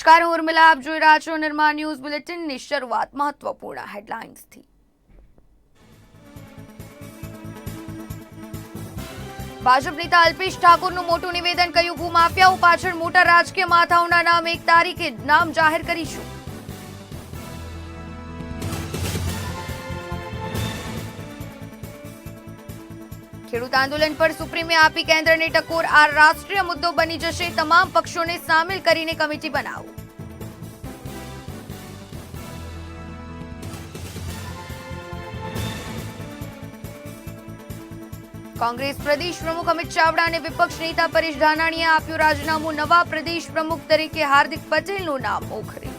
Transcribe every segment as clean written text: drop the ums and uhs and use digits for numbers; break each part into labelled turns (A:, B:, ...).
A: નમસ્કાર, હું ઉર્મિલા. આપ જોઈ રહ્યા છો નિર્માણ ન્યૂઝ બુલેટિનની શરૂઆત મહત્વપૂર્ણ હેડલાઇન્સથી. ભાજપ નેતા અલ્પેશ ઠાકોરનું મોટું નિવેદન, કહ્યું ભૂમાફિયાઓ પાછળ મોટા રાજકીય માથાઓના નામ 1 તારીખે નામ જાહેર કરીશું. ખેડૂત આંદોલન પર સુપ્રીમે આપી કેન્દ્રને ટકોર, આ રાષ્ટ્રીય મુદ્દો બની જશે, તમામ પક્ષોને સામેલ કરીને કમિટી બનાવો. કોંગ્રેસ પ્રદેશ પ્રમુખ અમિત ચાવડા અને વિપક્ષ નેતા પરેશ ધાનાણીએ આપ્યું રાજીનામું, નવા પ્રદેશ પ્રમુખ તરીકે હાર્દિક પટેલનું નામ મોખરે.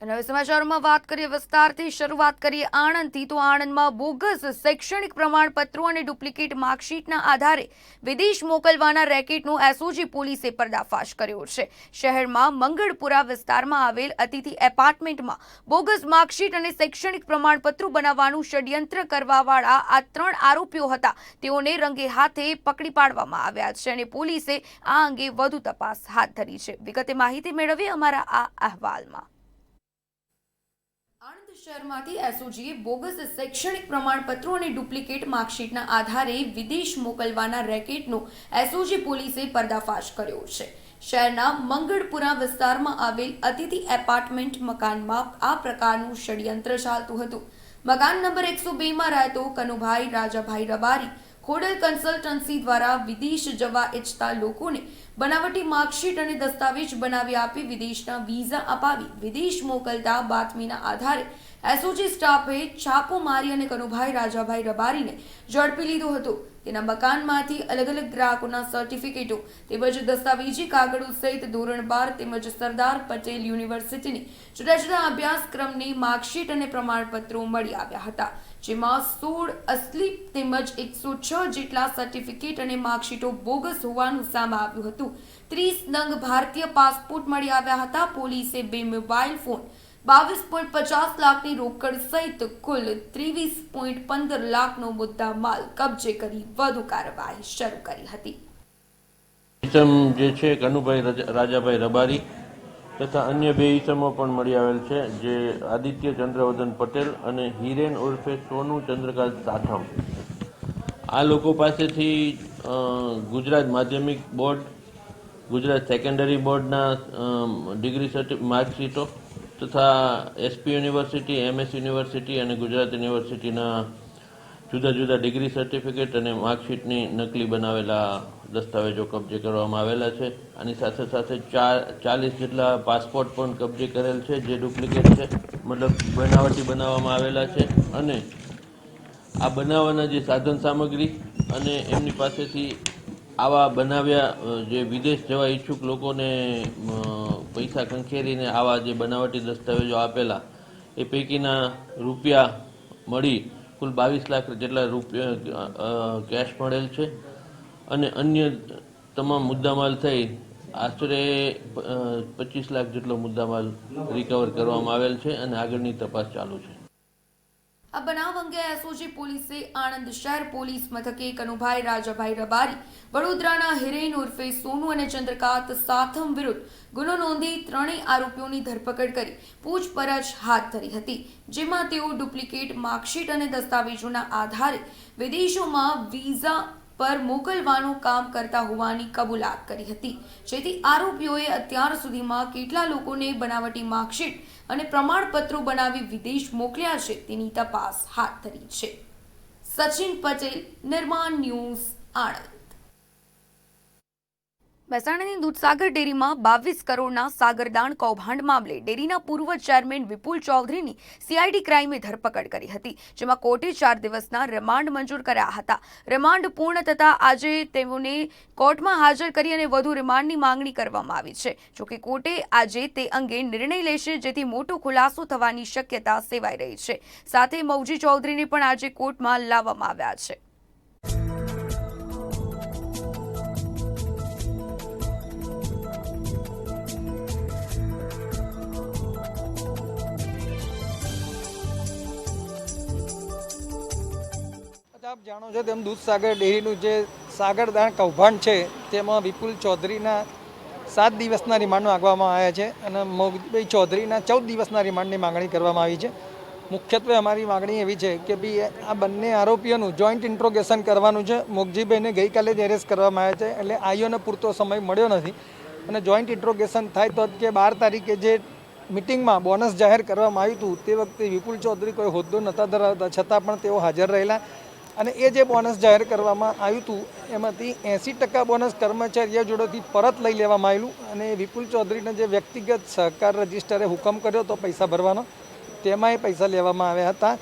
A: અને હવે સમાચારોમાં વાત કરીએ વિસ્તારથી. શરૂઆત કરીએ આણંદથી. તો આણંદમાં બોગસ શૈક્ષણિક પ્રમાણપત્રો અને ડુપ્લિકેટ માર્કશીટના આધારે વિદેશ મોકલવાના રેકેટનો એસઓજી પોલીસે પર્દાફાશ કર્યો છે. શહેરમાં મંગળપુરા વિસ્તારમાં આવેલ અતિથિ એપાર્ટમેન્ટમાં બોગસ માર્કશીટ અને શૈક્ષણિક પ્રમાણપત્રો બનાવવાનું ષડયંત્ર કરવાવાળા આ 3 આરોપીઓ હતા. તેઓને રંગે હાથે પકડી પાડવામાં આવ્યા છે અને પોલીસે આ અંગે વધુ તપાસ હાથ ધરી છે. વિગતે માહિતી મેળવીએ અમારા આ અહેવાલમાં. આણંદ શહેરમાંથી એસઓજીએ બોગસ શૈક્ષણિક પ્રમાણપત્રો અને ડુપ્લિકેટ માર્કશીટના આધારે વિદેશ મોકલવાના રેકેટનો એસઓજી પોલીસે પર્દાફાશ કર્યો છે. શહેરના મંગળપુરા વિસ્તારમાં આવેલ અતિથિ એપાર્ટમેન્ટ મકાનમાં આ પ્રકારનું ષડયંત્ર ચાલતું હતું. મકાન નંબર 102માં રહેતો કનુભાઈ રાજાભાઈ રબારી ખોડલ કન્સલ્ટન્સી દ્વારા વિદેશ જવા ઈચ્છતા લોકોને બનાવટી માર્કશીટ અને દસ્તાવેજ બનાવી આપી વિદેશના વિઝા અપાવી વિદેશ મોકલતા બાતમીના આધારે એસઓજી સ્ટાફે છાપો મારી અને કનુભાઈ રાજાભાઈ રબારીને ઝડપી લીધો હતો. તેના મકાનમાંથી અલગ અલગ ગ્રાહકોના સર્ટિફિકેટો તેમજ દસ્તાવેજી કાગળો સહિત ધોરણ 12 તેમજ સરદાર પટેલ યુનિવર્સિટીની જુદા જુદા અભ્યાસક્રમની માર્કશીટ અને પ્રમાણપત્રો મળી આવ્યા હતા. જેમાં 16 અસલી તેમજ 106 જેટલા સર્ટિફિકેટ અને માર્કશીટો બોગસ હોવાનું સામે આવ્યું હતું. 30 નંગ ભારતીય પાસપોર્ટ મળી આવ્યા હતા. પોલીસે 2 મોબાઈલ ફોન, 22.50 લાખની રોકડ સહિત કુલ 23.15 લાખનો મુદ્દા માલ કબજે કરી વધુ કાર્યવાહી શરૂ કરી હતી.
B: ઈસમ જે છે કનુભાઈ રાજાભાઈ રબારી તથા અન્ય 2 ઈસમો પણ મળી આવેલ છે, જે આદિત્ય ચંદ્રવદન પટેલ અને હિરેન ઉર્ફે સોનુ ચંદ્રકાંત સાઠમ. આ લોકો પાસેથી ગુજરાત માધ્યમિક બોર્ડ, ગુજરાત સેકન્ડરી બોર્ડના ડિગ્રી માર્કશીટો તથા એસપી યુનિવર્સિટી, એમએસ યુનિવર્સિટી અને ગુજરાત યુનિવર્સિટીના જુદા જુદા ડિગ્રી સર્ટિફિકેટ અને માર્કશીટની નકલી બનાવેલા દસ્તાવેજો કબજે કરવામાં આવેલા છે. આની સાથે સાથે 40 જેટલા પાસપોર્ટ પણ કબજે કરેલ છે, જે ડુપ્લિકેટ છે, મતલબ બનાવટી બનાવવામાં આવેલા છે. અને આ બનાવવાના જે સાધન સામગ્રી અને એમની પાસેથી આવા બનાવ્યા જે વિદેશ જવા ઈચ્છુક લોકોને પૈસા ખંખેરીને આવા જે બનાવટી દસ્તાવેજો આપેલા એ પૈકીના રૂપિયા મળી કુલ 22 લાખ જેટલા રૂપિયા કેશ મળેલ છે. અને અન્ય તમામ મુદ્દામાલ થઈ આશરે 25 લાખ જેટલો મુદ્દામાલ રિકવર કરવામાં આવેલ છે અને આગળની તપાસ ચાલુ છે.
A: આ બનાવ અંગે એસઓજી પોલીસે આણંદ શહેર પોલીસ મથકે કનુભાઈ રાજાભાઈ રબારી, વડોદરાના હિરેન ઉર્ફે સોનુ અને ચંદ્રકાંત સાથમ વિરુદ્ધ ગુનો નોંધી 3 આરોપીઓની ધરપકડ કરી પૂછપરછ હાથ ધરી હતી. જેમાં તેઓ ડુપ્લિકેટ માર્કશીટ અને દસ્તાવેજોના આધારે વિદેશોમાં વિઝા પર મોકલવાનું કામ કરતા હોવાની કબૂલાત કરી હતી. જેથી આરોપીઓએ અત્યાર સુધીમાં કેટલા લોકોને બનાવટી માર્કશીટ અને પ્રમાણપત્રો બનાવી વિદેશ મોકલ્યા છે તેની તપાસ હાથ ધરી છે. સચિન પટેલ, નિર્માણ ન્યૂઝ, આણંદ. મહેસાણાની દૂધસાગર ડેરીમાં 22 કરોડના સાગરદાણ કૌભાંડ મામલે ડેરીના પૂર્વ ચેરમેન વિપુલ ચૌધરીની સીઆઈડી ક્રાઇમે ધરપકડ કરી હતી. જેમાં કોર્ટે 4 દિવસના રિમાન્ડ મંજૂર કર્યા હતા. રિમાન્ડ પૂર્ણ થતાં આજે તેઓને કોર્ટમાં હાજર કરી અને વધુ રિમાન્ડની માંગણી કરવામાં આવી છે. જોકે કોર્ટે આજે તે અંગે નિર્ણય લેશે, જેથી મોટો ખુલાસો થવાની શક્યતા સેવાઈ રહી છે. સાથે મૌજી ચૌધરીને પણ આજે કોર્ટમાં લાવવામાં આવ્યા છે.
C: આપ જાણો છો તેમ દૂધસાગર ડેરીનું જે સાગરદાણ કૌભાંડ છે તેમાં વિપુલ ચૌધરીના 7 દિવસના રિમાન્ડ માંગવામાં આવ્યા છે અને મોગજીભાઈ ચૌધરીના 14 દિવસના રિમાન્ડની માંગણી કરવામાં આવી છે. મુખ્યત્વે અમારી માગણી એવી છે કે ભાઈ આ બંને આરોપીઓનું જોઈન્ટ ઇન્ટ્રોગેશન કરવાનું છે. મોગજીભાઈને ગઈકાલે જ એરેસ્ટ કરવામાં આવ્યા છે એટલે આઈઓને પૂરતો સમય મળ્યો નથી અને જોઈન્ટ ઇન્ટ્રોગેશન થાય તો કે 12 તારીખે જે મિટિંગમાં બોનસ જાહેર કરવામાં આવ્યું હતું તે વખતે વિપુલ ચૌધરી કોઈ હોદ્દો નહોતા ધરાવતા છતાં પણ તેઓ હાજર રહેલા અને એ જે બોનસ જાહેર કરવામાં આવ્યું હતું એમાંથી 80% બોનસ કર્મચારીઓ જોડેથી પરત લઈ લેવામાં આવેલું અને વિપુલ ચૌધરીને જે વ્યક્તિગત સહકાર રજિસ્ટરે હુકમ કર્યો તો પૈસા ભરવાનો તેમાંય પૈસા લેવામાં આવ્યા હતા.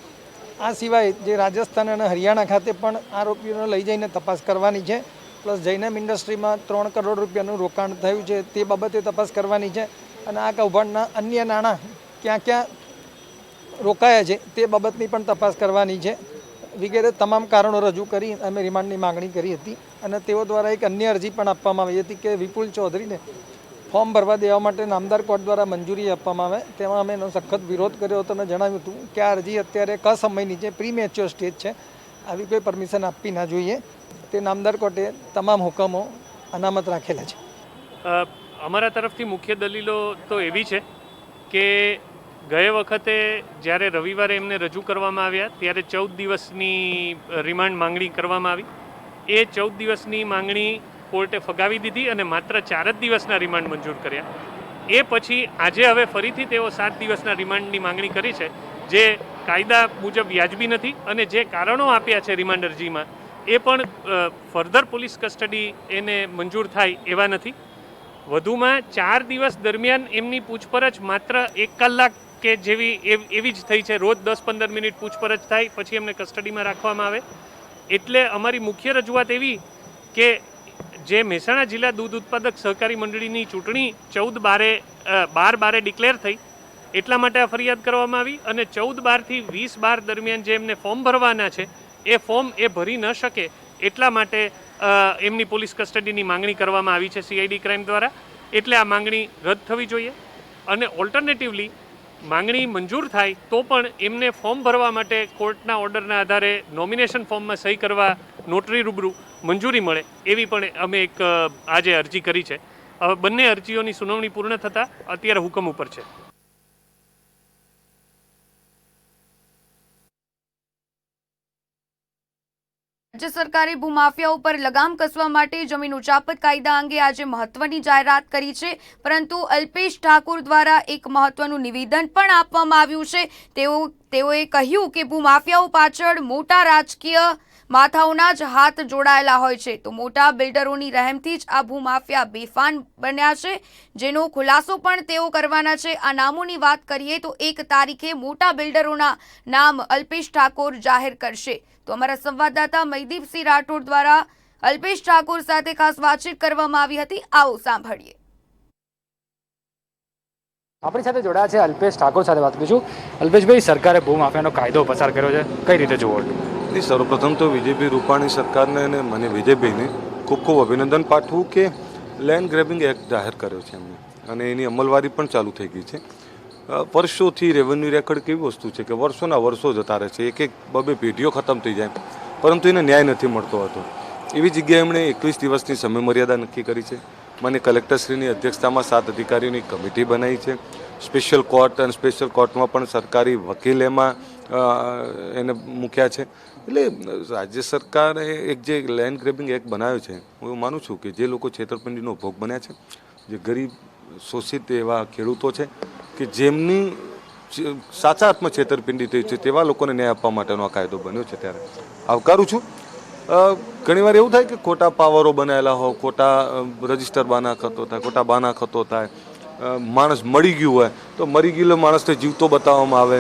C: આ સિવાય જે રાજસ્થાન અને હરિયાણા ખાતે પણ આરોપીઓને લઈ જઈને તપાસ કરવાની છે. પ્લસ જૈનમ ઇન્ડસ્ટ્રીમાં 3 કરોડ રૂપિયાનું રોકાણ થયું છે તે બાબતે તપાસ કરવાની છે અને આ કૌભાંડના અન્ય નાણાં ક્યાં ક્યાં રોકાયા છે તે બાબતની પણ તપાસ કરવાની છે વગેરે તમામ કારણો રજૂ કરી અમે રિમાન્ડની માગણી કરી હતી અને તેઓ દ્વારા એક અન્ય અરજી પણ આપવામાં આવી હતી કે વિપુલ ચૌધરીને ફોર્મ ભરવા દેવા માટે નામદાર કોર્ટ દ્વારા મંજૂરી આપવામાં આવે. તેમાં અમે એનો સખત વિરોધ કર્યો હતો અને જણાવ્યું હતું કે આ અરજી અત્યારે સમયની છે, પ્રીમેચ્યોર સ્ટેજ છે, આવી કોઈ પરમિશન આપવી ના જોઈએ. તે નામદાર કોર્ટે તમામ હુકમો અનામત રાખેલા છે.
D: અમારા તરફથી મુખ્ય દલીલો તો એવી છે કે ગયે વખતે જ્યારે રવિવારે એમને રજૂ કરવામાં આવ્યા ત્યારે 14 દિવસની રિમાન્ડ માંગણી કરવામાં આવી. એ 14 દિવસની માંગણી કોર્ટે ફગાવી દીધી અને માત્ર 4 જ દિવસના રિમાન્ડ મંજૂર કર્યા. એ પછી આજે હવે ફરીથી તેઓ 7 દિવસના રિમાન્ડની માંગણી કરી છે જે કાયદા મુજબ વ્યાજબી નથી અને જે કારણો આપ્યા છે રિમાન્ડ અરજીમાં એ પણ ફર્ધર પોલીસ કસ્ટડી એને મંજૂર થાય એવા નથી. વધુમાં 4 દિવસ દરમિયાન એમની પૂછપરછ માત્ર 1 કલાક કે જેવી એવી જ થઈ છે. રોજ 10-15 મિનિટ પૂછપરછ થાય પછી એમને કસ્ટડીમાં રાખવામાં આવે. એટલે અમારી મુખ્ય રજૂઆત એવી કે જે મહેસાણા જિલ્લા દૂધ ઉત્પાદક સહકારી મંડળીની ચૂંટણી 12/12 ડિક્લેર થઈ એટલા માટે આ ફરિયાદ કરવામાં આવી અને 14/12 થી 20/12 દરમિયાન જે એમને ફોર્મ ભરવાના છે એ ફોર્મ એ ભરી ન શકે એટલા માટે એમની પોલીસ કસ્ટડીની માંગણી કરવામાં આવી છે CID ક્રાઇમ દ્વારા. એટલે આ માંગણી રદ થવી જોઈએ અને ઓલ્ટરનેટિવલી માંગણી મંજૂર થાય તો પણ એમને ફોર્મ ભરવા માટે કોર્ટના ઓર્ડરના આધારે નોમિનેશન ફોર્મમાં સહી કરવા નોટરી રૂબરૂ મંજૂરી મળે એવી પણ અમે એક આજે અરજી કરી છે. હવે બંને અરજીઓની સુનાવણી પૂર્ણ થતાં અત્યારે હુકમ ઉપર છે.
A: રાજ્ય સરકારે ભૂમાફિયા ઉપર લગામ કસવા માટે જમીન ઉચાપત કાયદા અંગે આજે મહત્વની જાહેરાત કરી છે. પરંતુ અલ્પેશ ઠાકોર દ્વારા એક મહત્વનું નિવેદન પણ આપવામાં આવ્યું છે. તેઓએ કહ્યું કે ભૂમાફિયાઓ પાછળ મોટા રાજકીય માથાઓના જ હાથ જોડાયેલા હોય છે તો મોટા બિલ્ડરોની રહેમથી જ આ ભૂમાફિયા બેફાન બન્યા છે જેનો ખુલાસો પણ તેઓ કરવાના છે. આ નામોની વાત કરીએ તો 1 તારીખે મોટા બિલ્ડરોના નામ અલ્પેશ ઠાકોર જાહેર કરશે. તો અમારા સંવાદદાતા મયદીપસિંહ રાઠોડ દ્વારા અલ્પેશ ઠાકોર સાથે ખાસ વાતચીત કરવામાં આવી હતી. આવો સાંભળીએ.
E: આપણી સાથે જોડાયા છે અલ્પેશ ઠાકોર સાથે વાત કરીશું. અલ્પેશભાઈ, સરકારે ભૂમાફિયાનો કાયદો પસાર કર્યો છે, કઈ રીતે જુઓ?
F: સર્વપ્રથમ તો વિજયભાઈ રૂપાણી સરકારને અને મને વિજયભાઈને ખૂબ ખૂબ અભિનંદન પાઠવું કે લેન્ડ ગ્રેબિંગ એક્ટ જાહેર કર્યો છે એમને અને એની અમલવારી પણ ચાલુ થઈ ગઈ છે. વર્ષોથી રેવન્યુ રેકોર્ડ કેવી વસ્તુ છે કે વર્ષોના વર્ષો જતા રહે છે, એક 2 પેઢીઓ ખતમ થઈ જાય પરંતુ એને ન્યાય નથી મળતો હતો. એવી જગ્યાએ એમણે 21 દિવસની સમયમર્યાદા નક્કી કરી છે. મને કલેક્ટરશ્રીની અધ્યક્ષતામાં 7 અધિકારીઓની કમિટી બનાવી છે. સ્પેશિયલ કોર્ટ અને સ્પેશિયલ કોર્ટમાં પણ સરકારી વકીલ એમાં એને મૂક્યા છે. એટલે રાજ્ય સરકારે એક જે લેન્ડ ગ્રેબિંગ એક્ટ બનાવ્યો છે, હું એવું માનું છું કે જે લોકો છેતરપિંડીનો ભોગ બન્યા છે, જે ગરીબ શોષિત એવા ખેડૂતો છે કે જેમની સાચા અર્થમાં છેતરપિંડી થઈ છે તેવા લોકોને ન્યાય આપવા માટેનો આ કાયદો બન્યો છે ત્યારે આવકારું છું. ઘણીવાર એવું થાય કે ખોટા પાવરો બનાવેલા હોય, ખોટા રજિસ્ટર બાના થતો થાય, ખોટા બાના થતો થાય, માણસ મળી ગયું હોય તો મરી ગયેલો માણસને જીવતો બતાવવામાં આવે,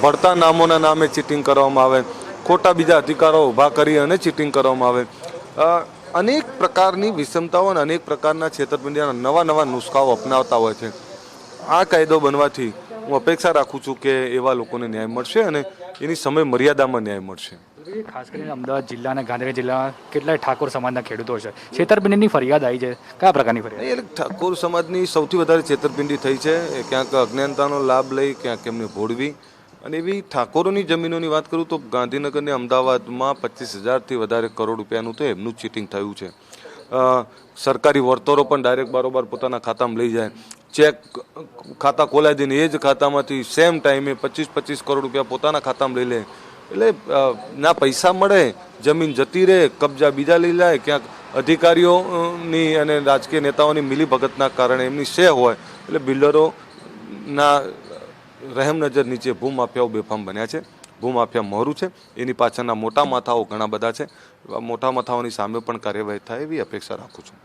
F: ભળતા નામોના નામે ચીટિંગ કરવામાં આવે, ખોટા બીજા અધિકારો ઊભા કરી અને ચીટિંગ કરવામાં આવે. અનેક પ્રકારની વિષમતાઓ અને અનેક પ્રકારના છેતરપિંડીના નવા નુસ્ખાઓ અપનાવતા હોય છે. આ કાયદો બનવાથી હું અપેક્ષા રાખું છું કે એવા લોકોને ન્યાય મળશે અને એની સમય મર્યાદામાં ન્યાય મળશે.
E: ખાસ કરીને અમદાવાદ જિલ્લા અને ગાંધીનગર જિલ્લામાં કેટલાય ઠાકોર સમાજના ખેડૂતો છે, છેતરપિંડીની ફરિયાદ આવી છે, કયા પ્રકારની ફરિયાદ?
F: એટલે ઠાકોર સમાજની સૌથી વધારે છેતરપિંડી થઈ છે. ક્યાંક અજ્ઞાનતાનો લાભ લઈ, ક્યાંક એમને ભોળવી અને એવી ઠાકોરોની જમીનોની વાત કરું તો ગાંધીનગર અને અમદાવાદમાં 25,000થી વધારે કરોડ રૂપિયાનું તો એમનું ચીટિંગ થયું છે. સરકારી વર્તરો પણ ડાયરેક્ટ બારોબાર પોતાના ખાતામાં લઈ જાય, ચેક ખાતા ખોલાવી દઈને એ જ ખાતામાંથી સેમ ટાઈમે 25 કરોડ રૂપિયા પોતાના ખાતામાં લઈ લે. એટલે ના પૈસા મળે, જમીન જતી રહે, કબજા બીજા લઈ જાય, ક્યાંક અધિકારીઓની અને રાજકીય નેતાઓની મિલીભગતના કારણે એમની શે હોય એટલે બિલ્ડરોના રહેમ નજર નીચે ભૂમાફિયાઓ બેફામ બન્યા છે. ભૂમાફિયા મોરું છે, એની પાછળના મોટા માથાઓ ઘણા બધા છે. મોટા માથાઓની સામે પણ કાર્યવાહી થાય એવી અપેક્ષા રાખું છું.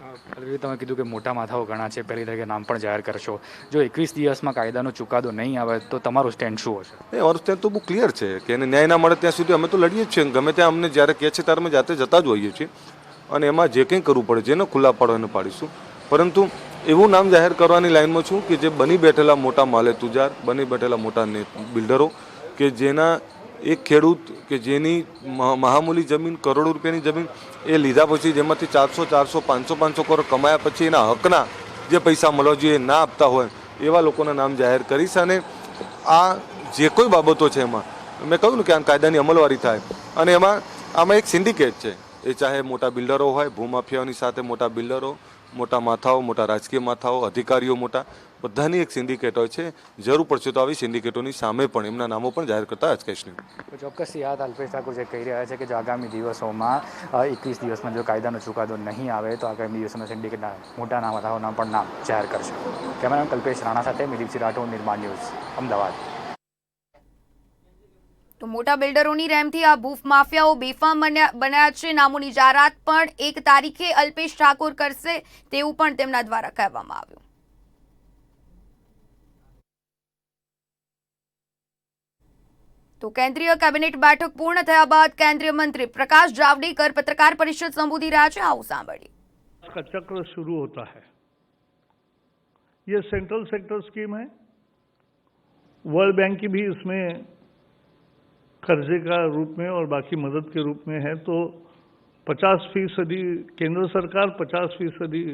E: તમે કીધું કે મોટા માથાઓ ઘણા છે, પહેલી તારીખે નામ પણ જાહેર કરશો. જો 21 દિવસમાં કાયદાનો ચુકાદો નહીં આવે તો તમારું સ્ટેન્ડ શું હશે?
F: અમારું સ્ટેન્ડ તો બહુ ક્લિયર છે કે એને ન્યાય ના મળે ત્યાં સુધી અમે તો લડીએ જ છીએ. ગમે ત્યાં અમને જ્યારે કહે છે ત્યારે અમે જાતે જતા જ હોઈએ છીએ અને એમાં જે કંઈ કરવું પડે જેને ખુલ્લા પાડો એને પાડીશું. પરંતુ એવું નામ જાહેર કરવાની લાઈનમાં છું કે જે બની બેઠેલા મોટા માલે તુજાર, બની બેઠેલા મોટા બિલ્ડરો કે જેના એક ખેડૂત કે જેની મહામૂલી જમીન, કરોડો રૂપિયાની જમીન એ લીધા પછી જેમાંથી 400, 500 કરોડ કમાયા પછી એના હકના જે પૈસા મળવા જોઈએ ના આપતા હોય એવા લોકોના નામ જાહેર કરીશ. અને આ જે કોઈ બાબતો છે એમાં મેં કહ્યું ને કે આ કાયદાની અમલવારી થાય અને આમાં એક સિન્ડિકેટ છે. એ ચાહે મોટા બિલ્ડરો હોય, ભૂમાફિયાઓની સાથે મોટા બિલ્ડરો, મોટા માથાઓ, મોટા રાજકીય માથાઓ, અધિકારીઓ મોટા, બધાની એક સિન્ડિકેટ હોય છે. જરૂર પડશે તો આવી સિન્ડિકેટોની સામે પણ એમના નામો પણ જાહેર કરતા અચકાઈશ નહીં.
E: ચોક્કસથી આ અલ્પેશ ઠાકોર જે કહી રહ્યા છે કે જો આગામી દિવસોમાં 21 દિવસમાં જો કાયદાનો ચુકાદો નહીં આવે તો આગામી દિવસોમાં સિન્ડિકેટના મોટા માથાઓના પણ નામ જાહેર કરશે. કેમેરામેન કલ્પેશ રાણા સાથે મિલિપસિંહ રાઠોડ, નિર્માણ ન્યૂઝ, અમદાવાદ.
A: તો મોટા બિલ્ડરોની રેમથી આ ભૂફ માફિયાઓ બેફામ બન્યા છે. નામોની જાહેરાત પણ 1 તારીખે અલ્પેશ ઠાકોર કરશે તેવું પણ તેમના દ્વારા કહેવામાં આવ્યું. તો કેન્દ્રીય કેબિનેટ બેઠક પૂર્ણ થયા બાદ કેન્દ્રીય મંત્રી પ્રकाश जावड़ेकर पत्रकार परिषद संबोधी रहा है. आओ सांभळीए.
G: का चक्र शुरू होता है. ये सेंट्रल सेक्टर स्कीम है. वर्ल्ड बैंक की भी इसमें कर्जे का रूप में और बाकी मदद के रूप में है. तो 50% केंद्र सरकार, 50%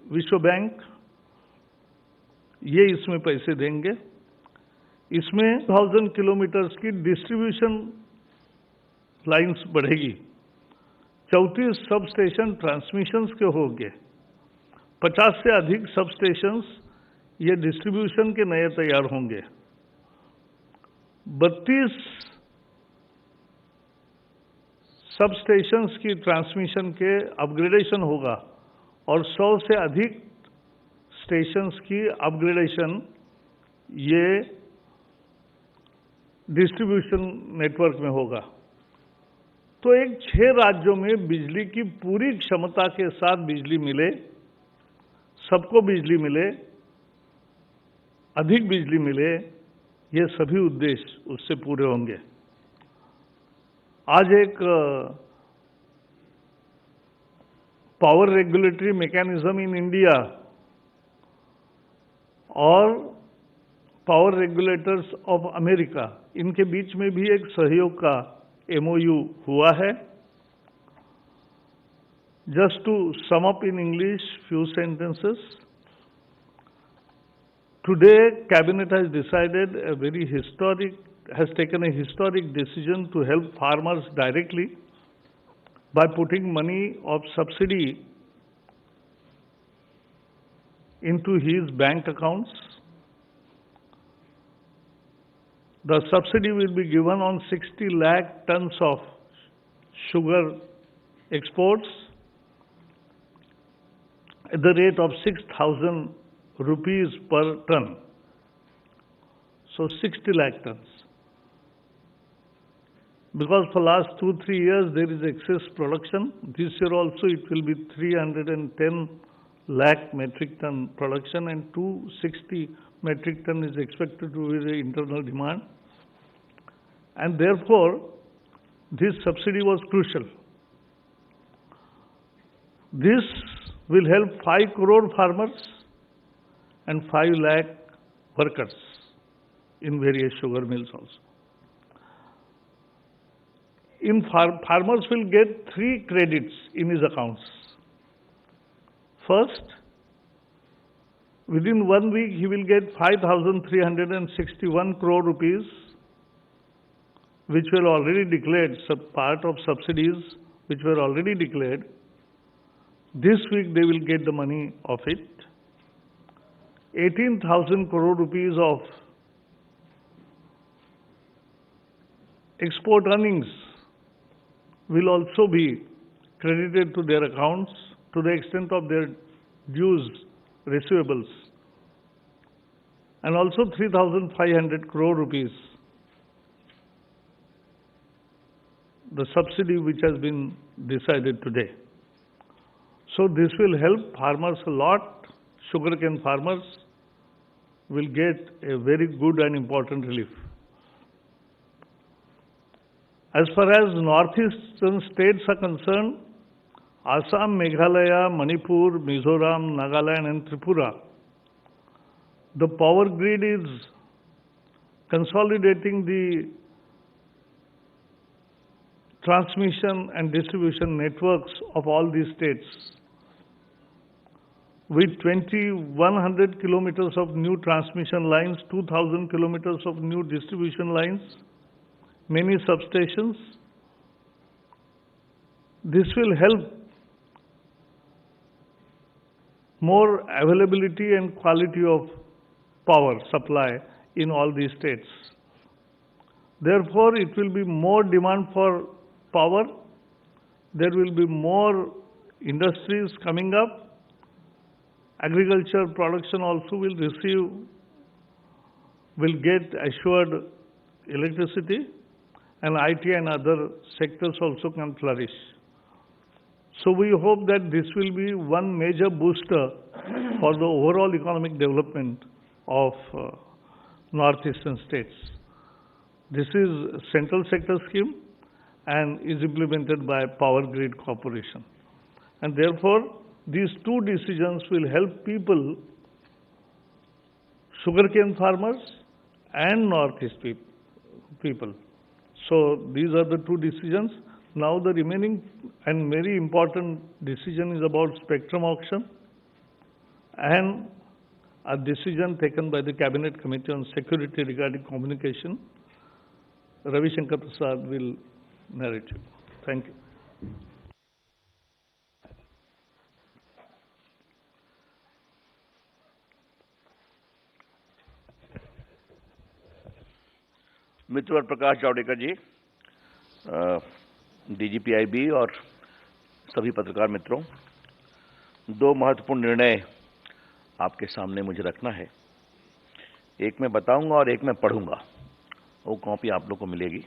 G: विश्व बैंक, ये इसमें पैसे देंगे. इसमें 1000 किलोमीटर्स की डिस्ट्रीब्यूशन लाइंस बढ़ेगी. 34 सब स्टेशन ट्रांसमिशंस के होंगे. 50 से अधिक सब स्टेशंस ये डिस्ट्रीब्यूशन के नए तैयार होंगे. 32 सब स्टेशंस की ट्रांसमिशन के अपग्रेडेशन होगा और 100 से अधिक स्टेशंस की अपग्रेडेशन ये डिस्ट्रीब्यूशन नेटवर्क में होगा. तो एक 6 राज्यों में बिजली की पूरी क्षमता के साथ बिजली मिले, सबको बिजली मिले, अधिक बिजली मिले, ये सभी उद्देश्य उससे पूरे होंगे. आज एक power regulatory mechanism in India और पावर रेगुलेटर्स ऑफ अमेरिका, इनके बीच में भी एक सहयोग का MOU हुआ है. Just to sum up in English few sentences, today cabinet has decided has taken a historic decision to help farmers directly by putting money of subsidy into his bank accounts. The subsidy will be given on 60 lakh tons of sugar exports at the rate of 6,000 rupees per ton. So 60 lakh tons. Because for last 2-3 years there is excess production. This year also it will be 310 lakh metric ton production and 260 metric ton is expected to be the internal demand. And therefore, this subsidy was crucial. This will help 5 crore farmers and 5 lakh workers in various sugar mills also. Farmers will get 3 credits in his accounts. First, within 1 week he will get 5,361 crore rupees, which were already declared, part of subsidies which were already declared. This week they will get the money of it. 18,000 crore rupees of export earnings will also be credited to their accounts to the extent of their dues receivables, and also 3,500 crore rupees, the subsidy which has been decided today. So this will help farmers a lot. Sugarcane farmers will get a very good and important relief. As far as northeastern states are concerned, Assam, Meghalaya, Manipur, Mizoram, Nagaland and Tripura, the power grid is consolidating the transmission and distribution networks of all these states. With 2,100 kilometers of new transmission lines, 2,000 kilometers of new distribution lines, many substations, this will help more availability and quality of power supply in all these states. Therefore, it will be more demand for power, there will be more industries coming up, agriculture production also will get assured electricity, and IT and other sectors also can flourish. So we hope that this will be one major booster for the overall economic development of northeastern states. This is a central sector scheme and is implemented by Power Grid Corporation. And therefore, these two decisions will help people, sugarcane farmers and northeast people. So these are the two decisions. Now the remaining and very important decision is about spectrum auction and a decision taken by the Cabinet Committee on Security regarding communication. Ravi Shankar Prasad will narrate you. Thank you.
H: मित्र और प्रकाश जावड़ेकर जी, डीजीपीआईबी और सभी पत्रकार मित्रों, दो महत्वपूर्ण निर्णय आपके सामने मुझे रखना है। एक मैं बताऊंगा और एक मैं पढ़ूंगा, वो कॉपी आप लोग को मिलेगी।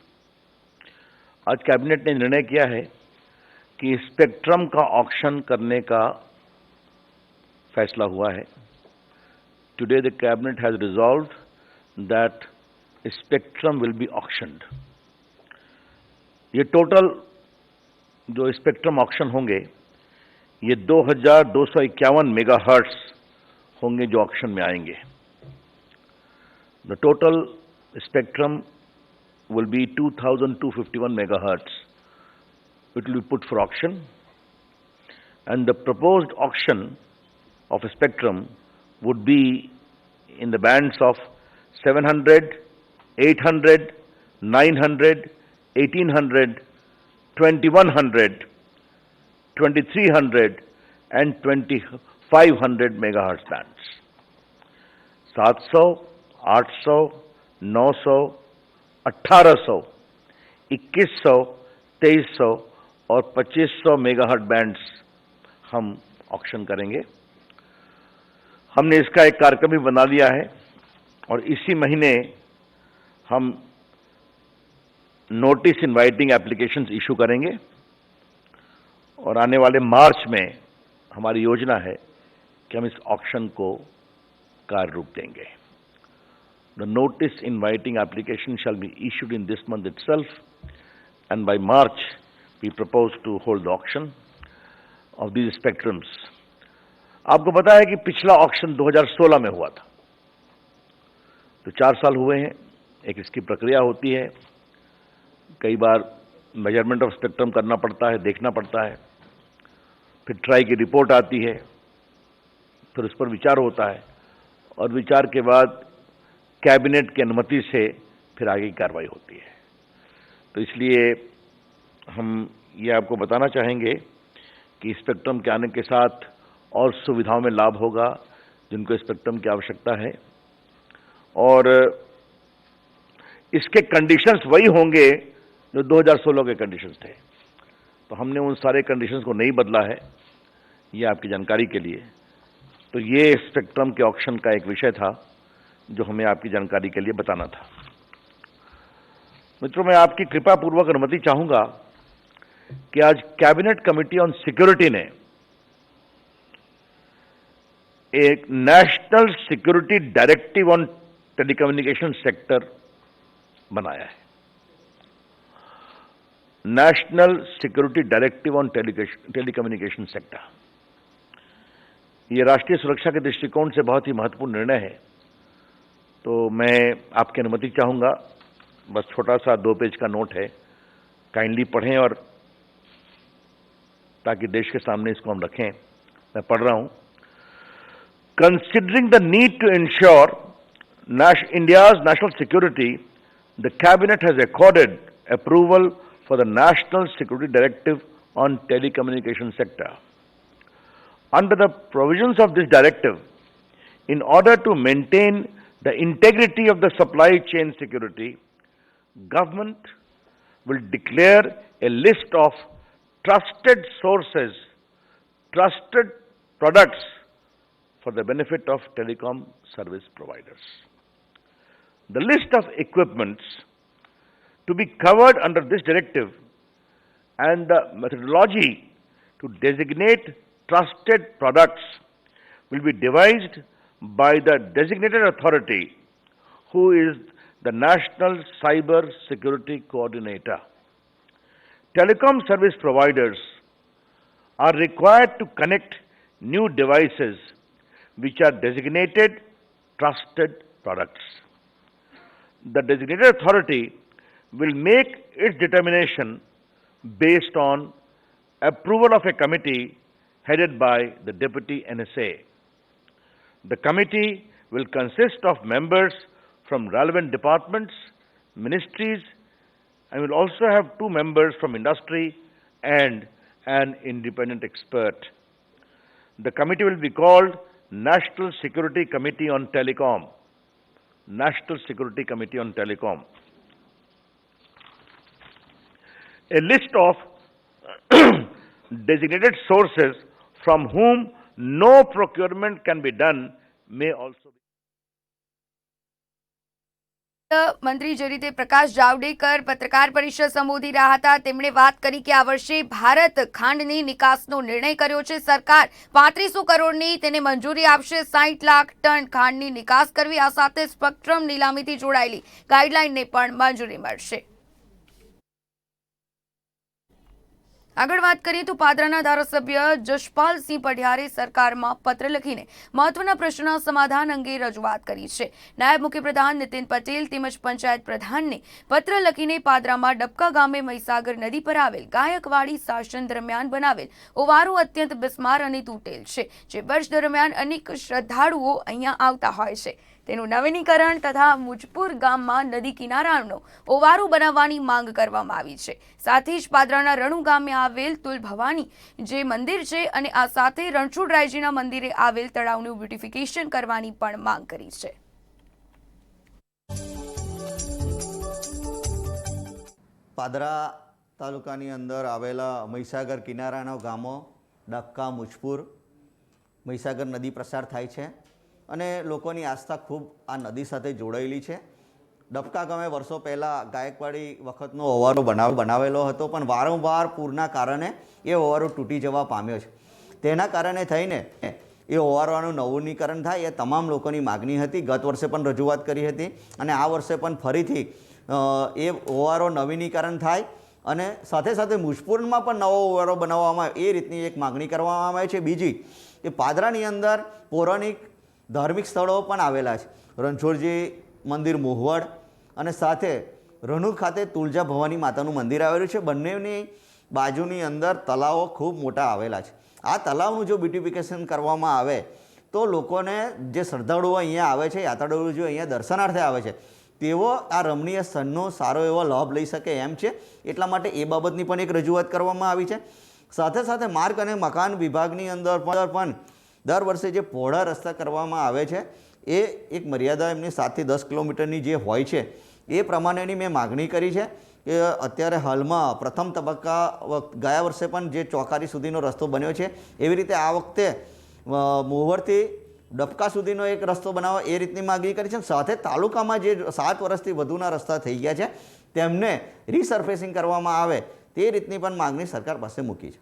H: आज कैबिनेट ने निर्णय किया है कि स्पेक्ट्रम का ऑक्शन करने का फैसला हुआ है। Today the cabinet has resolved that spectrum will be auctioned. ये टोटल जो स्पेक्ट्रम ऑक्शन होंगे, ये 2251 मेगाहर्ट्ज होंगे जो ऑक्शन में आएंगे। The total spectrum will be 2,251 megahertz. It will be put for auction, and the proposed auction of a spectrum would be in the bands of 700, 800, 900, 1800, 2100, 2300 and 2500 megahertz bands. 700, 800, 900, 1800, 2100, 2300 और 2500 megahertz bands हम auction करेंगे। हमने इसका एक कार्यक्रम भी बना लिया है और इसी महीने हम नोटिस इनवाइटिंग एप्लीकेशंस इशू करेंगे और आने वाले मार्च में हमारी योजना है कि हम इस ऑक्शन को कार्य रूप देंगे। The notice inviting application shall be issued in this month itself, and by March we propose to hold the auction of these spectrums. आपको पता है कि पिछला ऑक्शन 2016 में हुआ था, तो 4 साल हुए हैं। एक इसकी प्रक्रिया होती है, कई बार मेजरमेंट ऑफ स्पेक्ट्रम करना पड़ता है, देखना पड़ता है, फिर ट्राई की रिपोर्ट आती है, फिर उस पर विचार होता है और विचार के बाद कैबिनेट की अनुमति से फिर आगे की कार्रवाई होती है। तो इसलिए हम ये आपको बताना चाहेंगे कि स्पेक्ट्रम के आने के साथ और सुविधाओं में लाभ होगा जिनको स्पेक्ट्रम की आवश्यकता है, और इसके कंडीशंस वही होंगे जो 2016 के कंडीशंस थे। तो हमने उन सारे कंडीशंस को नहीं बदला है, ये आपकी जानकारी के लिए। तो ये स्पेक्ट्रम के ऑक्शन का एक विषय था जो हमें आपकी जानकारी के लिए बताना था। मित्रों, मैं आपकी कृपा पूर्वक अनुमति चाहूंगा कि आज कैबिनेट कमेटी ऑन सिक्योरिटी ने एक national security directive on telecommunication sector बनाया है। National security directive on telecommunication sector, ये राष्ट्रीय सुरक्षा के दृष्टिकोण से बहुत ही महत्वपूर्ण निर्णय है। तो मैं आपकी अनुमति चाहूंगा, बस छोटा सा 2 पेज का नोट है, काइंडली पढ़ें और ताकि देश के सामने इसको हम रखें। मैं पढ़ रहा हूं। Considering the need to ensure India's national security, the cabinet has accorded approval for the National Security Directive on Telecommunication sector. Under the provisions of this directive, in order to maintain the integrity of the supply chain security, government will declare a list of trusted sources, trusted products for the benefit of telecom service providers. The list of equipments to be covered under this directive and the methodology to designate trusted products will be devised by the designated authority, who is the National Cyber Security Coordinator. Telecom service providers are required to connect new devices which are designated trusted products. The designated authority will make its determination based on approval of a committee headed by the Deputy NSA. The committee will consist of members from relevant departments, ministries, and will also have 2 members from industry and an independent expert. The committee will be called National Security Committee on Telecom. National Security Committee on Telecom. A list of designated sources from whom no procurement can be done may also be.
A: મંત્રી જે રીતે પ્રકાશ જાવડેકર પત્રકાર પરિષદ સંબોધી રહ્યા હતા, તેમણે વાત કરી કે આ વર્ષે ભારત ખાંડની નિકાસનો નિર્ણય કર્યો છે. સરકાર 3500 કરોડની તેને મંજૂરી આપશે. 60 લાખ ટન ખાંડની નિકાસ કરવી, આ સાથે સ્પેક્ટ્રમ નીલામીથી જોડાયેલી ગાઈડલાઈનને પણ મંજૂરી મળશે. આગળ વાત કરીએ તો પાદરાના ધારાસભ્ય જશપાલસિંહ પઢિયારે સરકારમાં પત્ર લખીને મહત્વના પ્રશ્નોના સમાધાન અંગે રજૂઆત કરી છે. નાયબ મુખ્યપ્રધાન નીતિન પટેલ તેમજ પંચાયત પ્રધાનને પત્ર લખીને પાદરામાં ડબકા ગામે મહીસાગર નદી પર આવેલ ગાયકવાડી શાસન દરમિયાન બનાવેલ ઓવારો અત્યંત બિસ્માર અને તૂટેલ છે, જે વર્ષ દરમિયાન અનેક શ્રદ્ધાળુઓ અહીંયા આવતા હોય છે. તેનું નવીનીકરણ તથા મુજપુર ગામમાં નદી કિનારાનો ઓવારો બનાવવાની માંગ કરવામાં આવી છે. સાથે જ પાદરાના રણુ ગામે આવેલ તુલ ભવાની જે મંદિર છે અને આ સાથે રણછોડરાયજીના મંદિરે આવેલ તળાવનું બ્યુટિફિકેશન કરવાની પણ માંગ કરી છે.
I: પાદરા તાલુકાની અંદર આવેલા મહીસાગર કિનારાના ગામો ડબકા, મુજપુર, મહીસાગર નદી પ્રસાર થાય છે અને લોકોની આસ્થા ખૂબ આ નદી સાથે જોડાયેલી છે. ડબકા ગામે વર્ષો પહેલાં ગાયકવાડી વખતનો ઓવારો બનાવેલો હતો, પણ વારંવાર પૂરના કારણે એ ઓવારો તૂટી જવા પામ્યો છે. તેના કારણે થઈને એ ઓવારોનું નવીનીકરણ થાય એ તમામ લોકોની માગણી હતી. ગત વર્ષે પણ રજૂઆત કરી હતી અને આ વર્ષે પણ ફરીથી એ ઓવારો નવીનીકરણ થાય અને સાથે સાથે મુજપુરમાં પણ નવો ઓવારો બનાવવામાં આવે એ રીતની એક માગણી કરવામાં આવે છે. બીજી એ પાદરાની અંદર પૌરાણિક ધાર્મિક સ્થળો પણ આવેલા છે. રણછોડજી મંદિર મોહવડ અને સાથે રણુ ખાતે તુલજા ભવાની માતાનું મંદિર આવેલું છે. બંનેની બાજુની અંદર તલાવો ખૂબ મોટા આવેલા છે. આ તલાવનું જો બ્યુટિફિકેશન કરવામાં આવે તો લોકોને જે શ્રદ્ધાળુઓ અહીંયા આવે છે, યાત્રાળુઓ જો અહીંયા દર્શનાર્થે આવે છે, તેઓ આ રમણીય સ્થળનો સારો એવો લાભ લઈ શકે એમ છે. એટલા માટે એ બાબતની પણ એક રજૂઆત કરવામાં આવી છે. સાથે સાથે માર્ગ અને મકાન વિભાગની અંદર પણ દર વર્ષે જે પહોળા રસ્તા કરવામાં આવે છે એ એક મર્યાદા એમની 7 થી 10 કિલોમીટરની જે હોય છે એ પ્રમાણેની મેં માગણી કરી છે કે અત્યારે હાલમાં પ્રથમ તબક્કા ગયા વર્ષે પણ જે ચોકારી સુધીનો રસ્તો બન્યો છે, એવી રીતે આ વખતે મોવરથી ડબકા સુધીનો એક રસ્તો બનાવવા એ રીતની માગણી કરી છે. સાથે તાલુકામાં જે 7 વર્ષથી વધુના રસ્તા થઈ ગયા છે તેમને રીસર્ફેસિંગ કરવામાં આવે તે રીતની પણ માગણી સરકાર પાસે મૂકી છે.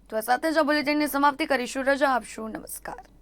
A: તો આ સાથે જ આ બુલેટિનની સમાપ્તિ કરીશું. રજા આપશું. નમસ્કાર.